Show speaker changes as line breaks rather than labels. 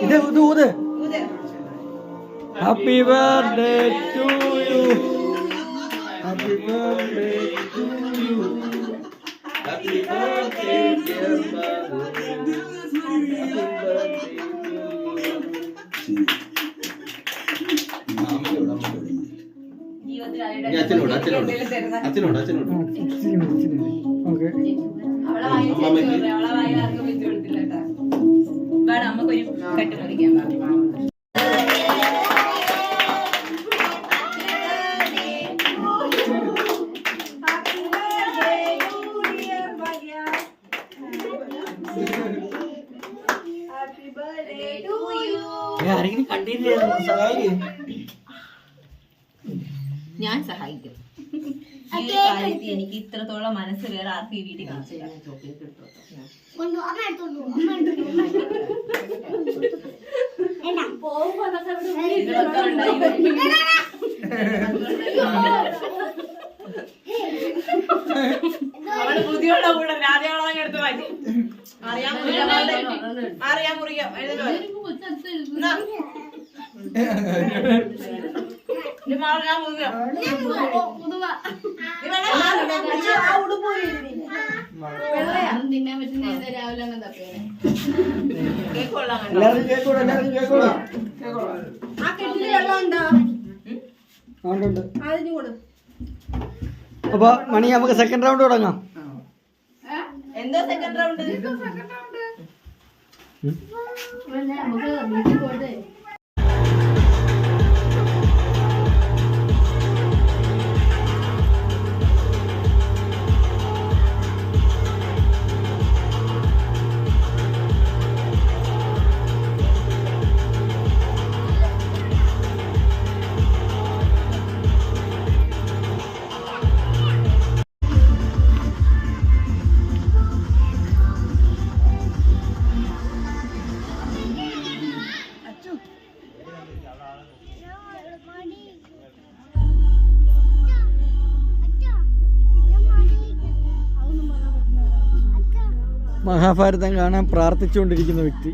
ഇത് ഊത്. Happy birthday to you. Happy birthday to you. Happy birthday dear അച്ഛനോട് okay.
അമ്മക്കൊരു കെട്ട് മുറിക്കാൻ പറഞ്ഞു.
ആരെങ്കിലും കണ്ടില്ലേ?
ഞാൻ സഹായിക്കും. എനിക്ക് ഇത്രത്തോളം മനസ്സ് വേറെ ആർക്കും ഈ വീട്ടിൽ കാണിച്ചു. അവള് പുതിയോടെ കൂടെ രാധയോളം എടുത്ത് മാറ്റി. അറിയാൻ മുറിയാം.
തിന്നാൻ പറ്റുന്ന രാവിലെ തപ്പിയാണ്.
അപ്പൊ മണി നമുക്ക് സെക്കൻഡ് റൗണ്ട് തുടങ്ങാം.
എന്താ സെക്കൻഡ് റൗണ്ട്?
നമുക്ക് വീട്ടിൽ പോയിട്ട്
മഹാഭാരതം കാണാൻ പ്രാർത്ഥിച്ചുകൊണ്ടിരിക്കുന്ന വ്യക്തി.